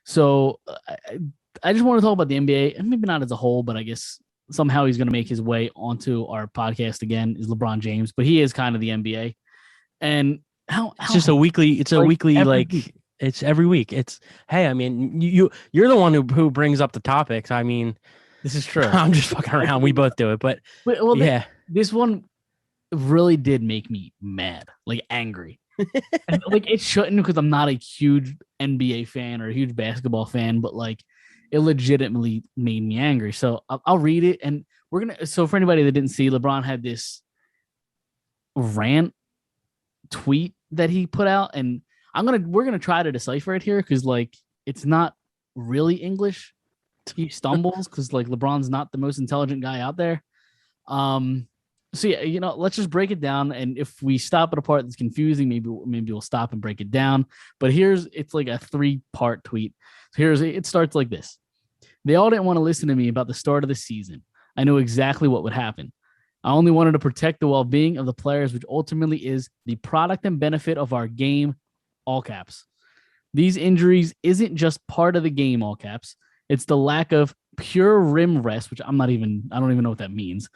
So I just want to talk about the NBA, and maybe not as a whole, but I guess somehow he's going to make his way onto our podcast again. Is LeBron James, but he is kind of the NBA, and It's just a weekly. It's a like weekly every week. It's every week. It's hey, I mean, you're the one who brings up the topics. I mean, This is true. I'm just fucking around. We both do it, but Well, yeah. this one really did make me mad, like angry. And, like it shouldn't because I'm not a huge NBA fan or a huge basketball fan, but like it legitimately made me angry. So I'll read it, and we're gonna. So for anybody that didn't see, LeBron had this rant tweet that he put out, and we're gonna try to decipher it here because like it's not really English. He stumbles because like LeBron's not the most intelligent guy out there. So yeah, let's just break it down, and if we stop at a part that's confusing, maybe we'll stop and break it down. But it's like a 3-part tweet. So it starts like this. They all didn't want to listen to me about the start of the season. I knew exactly what would happen. I only wanted to protect the well-being of the players, which ultimately is the product and benefit of our game, all caps. These injuries isn't just part of the game, all caps. It's the lack of pure rim rest, which I don't even know what that means.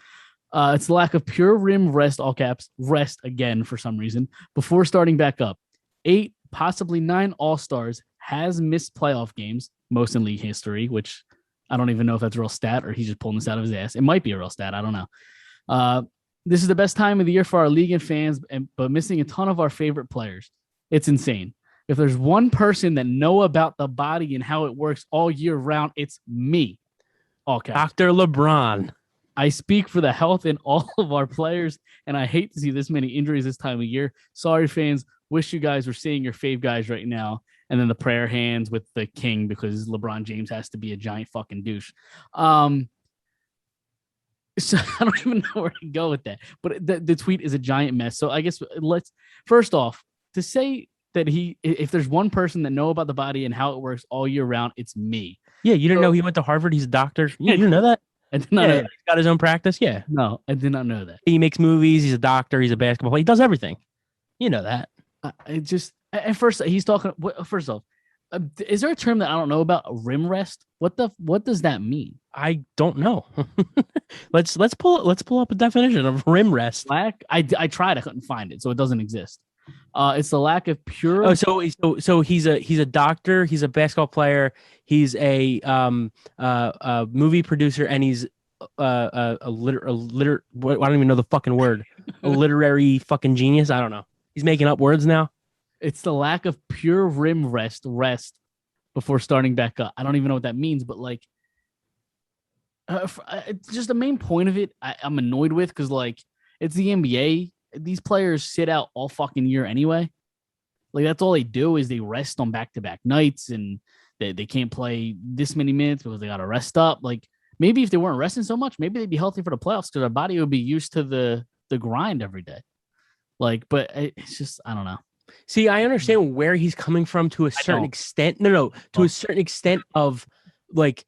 It's the lack of pure rim rest, all caps, rest again for some reason, before starting back up. 8, possibly 9 All-Stars has missed playoff games, most in league history, which I don't even know if that's a real stat or he's just pulling this out of his ass. It might be a real stat. I don't know. This is the best time of the year for our league and fans, but missing a ton of our favorite players. It's insane. If there's one person that know about the body and how it works all year round, it's me. All caps. Dr. LeBron. I speak for the health in all of our players, and I hate to see this many injuries this time of year. Sorry, fans. Wish you guys were seeing your fave guys right now. And then the prayer hands with the king because LeBron James has to be a giant fucking douche. So I don't even know where to go with that. But the tweet is a giant mess. So I guess let's first off to say that if there's one person that know about the body and how it works all year round, it's me. Yeah, you didn't know he went to Harvard. He's a doctor. You didn't know that? I did not know that. He's got his own practice. Yeah. No, I did not know that. He makes movies. He's a doctor. He's a basketball player. He does everything. You know that. At first he's talking. First off, is there a term that I don't know about? Rim rest? What does that mean? I don't know. let's pull up a definition of rim rest. I tried. I couldn't find it, so it doesn't exist. It's the lack of pure. Oh, so he's a doctor. He's a basketball player. He's a movie producer, and he's I don't even know the fucking word. A literary fucking genius. I don't know. He's making up words now. It's the lack of pure rim rest before starting back up. I don't even know what that means, but like, just the main point of it, I'm annoyed with because like it's the NBA. These players sit out all fucking year anyway. Like that's all they do is they rest on back-to-back nights, and they can't play this many minutes because they got to rest up. Like maybe if they weren't resting so much, maybe they'd be healthy for the playoffs because their body would be used to the grind every day. Like, but it's just I don't know. See, I understand where he's coming from to a certain extent. No, to a certain extent of like,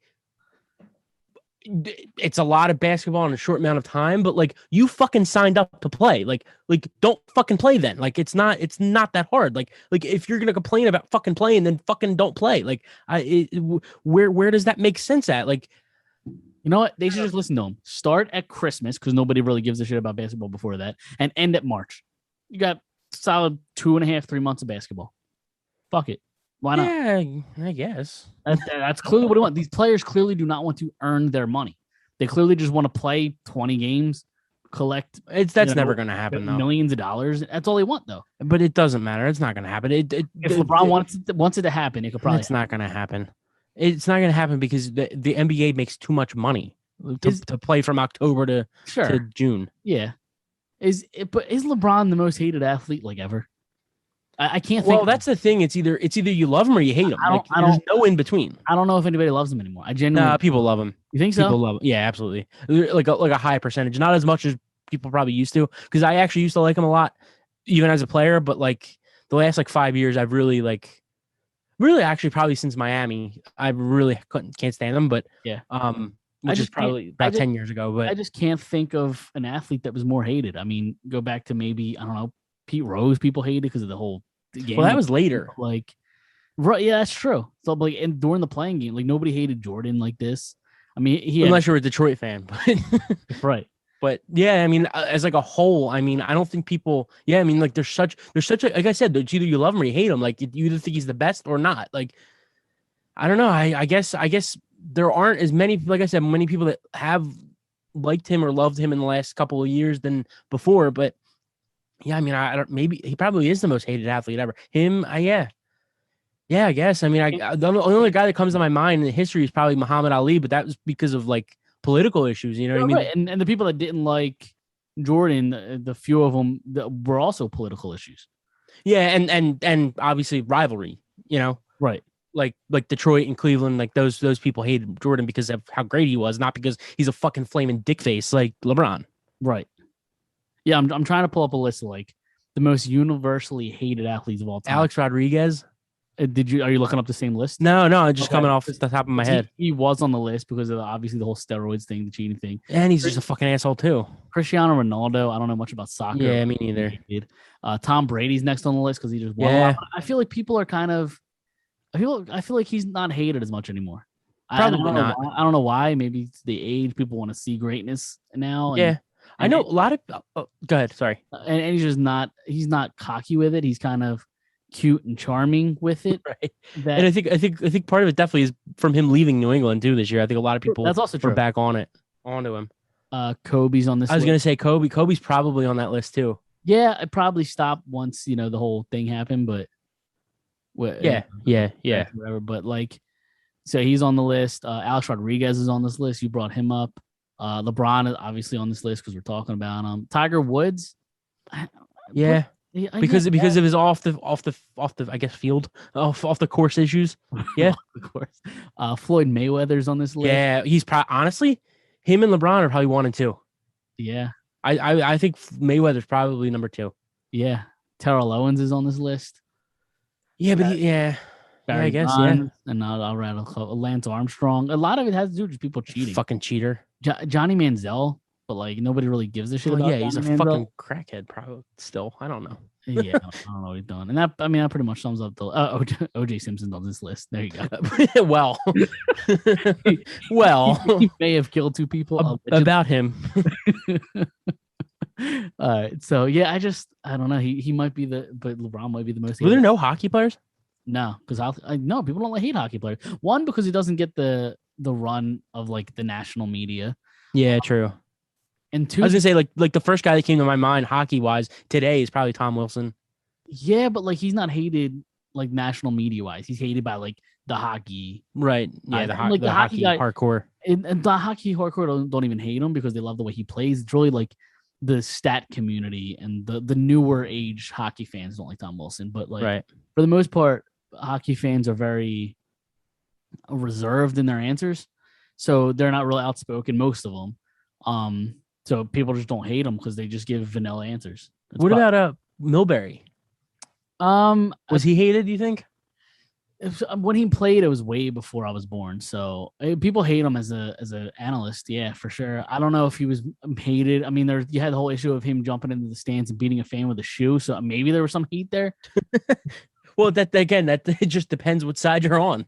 it's a lot of basketball in a short amount of time, but like you fucking signed up to play. Like don't fucking play then. Like it's not that hard. Like if you're gonna complain about fucking playing, then fucking don't play. Like where does that make sense at? Like, you know what? They should just listen to him. Start at Christmas because nobody really gives a shit about basketball before that, and end at March. You got solid 2.5, 3 months of basketball. Fuck it. Why not? Yeah, I guess. That's clearly what they want. These players clearly do not want to earn their money. They clearly just want to play 20 games, collect. That's never going to happen, though. Millions of dollars. That's all they want, though. But it doesn't matter. It's not going to happen. If LeBron wants it to happen, it could probably. It's not going to happen. It's not going to happen because the NBA makes too much money to play from October to June. Yeah. Is LeBron the most hated athlete like ever? I can't think. Well, that's the thing. It's either you love him or you hate him. There's no in between. I don't know if anybody loves him anymore. I genuinely. Nah, people love him. You think so? People love him. Yeah, absolutely. Like a high percentage, not as much as people probably used to. Because I actually used to like him a lot, even as a player. But like the last 5 years, I've really actually probably since Miami, I really can't stand him. But yeah, which is probably about 10 years ago. But I just can't think of an athlete that was more hated. I mean, go back to maybe I don't know. Pete Rose, people hated because of the whole game. Well, that was later. Like, Right? Yeah, that's true. So like, and during the playing game, like nobody hated Jordan like this. I mean, he had Unless you're a Detroit fan, but right. but yeah, I mean, as like a whole, I mean, I don't think people. Yeah, I mean, like there's such a like I said, it's either you love him or you hate him. Like you either think he's the best or not. Like I don't know. I guess there aren't as many, like I said, many people that have liked him or loved him in the last couple of years than before. But yeah, I mean, I don't. Maybe he probably is the most hated athlete ever. Him, yeah. Yeah, I guess. I mean, the only other guy that comes to my mind in history is probably Muhammad Ali, but that was because of like political issues. You know what I Yeah, mean? right. And the people that didn't like Jordan, the few of them that were also political issues. Yeah, and obviously rivalry. You know, Right. like Detroit and Cleveland, like those people hated Jordan because of how great he was, not because he's a fucking flaming dick face like LeBron. Right. Yeah, I'm trying to pull up a list of like the most universally hated athletes of all time. Alex Rodriguez. Are you looking up the same list? No, just Okay. coming off the top of my head. He was on the list because of obviously the whole steroids thing, the cheating thing. And he's just a fucking asshole too. Cristiano Ronaldo, I don't know much about soccer. Yeah, me neither. Tom Brady's next on the list because he just won. Yeah. I feel like people are kind of. I feel like he's not hated as much anymore. Probably not. I don't know why. Maybe it's the age. People want to see greatness now. Yeah, I know a lot of. Go ahead. Sorry. And he's just not. He's not cocky with it. He's kind of cute and charming with it. Right. And I think part of it definitely is from him leaving New England too this year. I think a lot of people that's also true. Were back onto him. Kobe's on this. I was gonna say Kobe. Kobe's probably on that list too. Yeah, it probably stopped once the whole thing happened, but yeah. Whatever. But like, so he's on the list. Alex Rodriguez is on this list. You brought him up. LeBron is obviously on this list because we're talking about him. Tiger Woods. Yeah. Because of his off the I guess field off the course issues. Yeah, of course. Floyd Mayweather's on this list. Yeah, he's honestly him and LeBron are probably 1 and 2. Yeah, I think Mayweather's probably number 2. Yeah, Terrell Owens is on this list. Yeah, but I guess Bonds, and I'll rattle Lance Armstrong. A lot of it has to do with just people cheating. Fucking cheater. Johnny Manziel. But like nobody really gives a shit about. Yeah, he's a fucking crackhead. Probably still. I don't know. Yeah, I don't know what he's doing. And that pretty much sums up the OJ Simpson's on this list. There you go. well, he may have killed 2 people about him. All right, so yeah, I don't know. He might be but LeBron might be the most. Were there no hockey players? No, because I know people don't hate hockey players. One, because he doesn't get the run of like the national media. Yeah, true. And 2, I was gonna say like the first guy that came to my mind hockey wise today is probably Tom Wilson. Yeah, but like he's not hated like national media wise. He's hated by like the hockey. Right. Yeah, the hockey guy, hardcore. And the hockey hardcore don't even hate him because they love the way he plays. It's really like the stat community and the newer age hockey fans don't like Tom Wilson. But like for the most part, hockey fans are very reserved in their answers. So they're not really outspoken, most of them. So people just don't hate him because they just give vanilla answers. What about Milbury? Was he hated? Do you think? When he played, it was way before I was born. So people hate him as an analyst. Yeah, for sure. I don't know if he was hated. I mean, you had the whole issue of him jumping into the stands and beating a fan with a shoe. So maybe there was some heat there. Well, that it just depends what side you're on.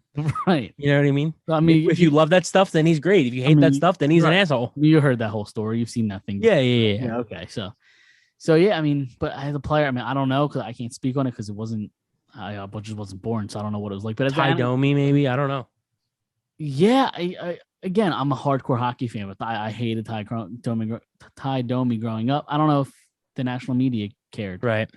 Right. You know what I mean? I mean, if you love that stuff, then he's great. If you hate that stuff, then he's an asshole. You heard that whole story. You've seen that thing. Yeah. Okay. So yeah, I mean, but as a player, I mean, I don't know because I can't speak on it because it wasn't, I just wasn't born. So I don't know what it was like. But Ty Domi, maybe. I don't know. Yeah. Again, I'm a hardcore hockey fan, but I hated Ty Domi growing up. I don't know if the national media cared. Right.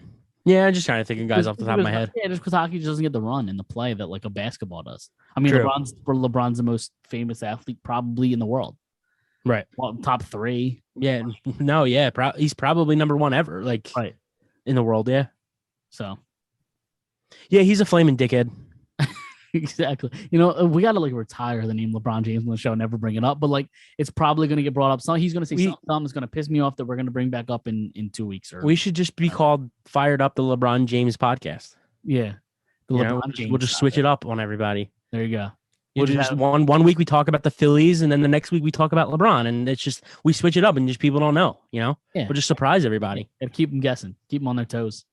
Yeah, I'm just trying to think of guys off the top of my head. Yeah, just because hockey just doesn't get the run and the play that like a basketball does. I mean, True. LeBron's the most famous athlete probably in the world. Right. Well, top 3. Yeah. No. Yeah. He's probably number 1 ever. Like in the world. Yeah. So. Yeah, he's a flaming dickhead. Exactly. We got to like retire the name LeBron James on the show, never bring it up, but like it's probably going to get brought up. So he's going to say something that's going to piss me off that we're going to bring back up in 2 weeks. Or we should just be called Fired Up the LeBron James podcast. Yeah. We'll just switch it up on everybody. There you go. We'll just one week we talk about the Phillies and then the next week we talk about LeBron, and it's just we switch it up and just people don't know, Yeah. We'll just surprise everybody and keep them guessing, keep them on their toes.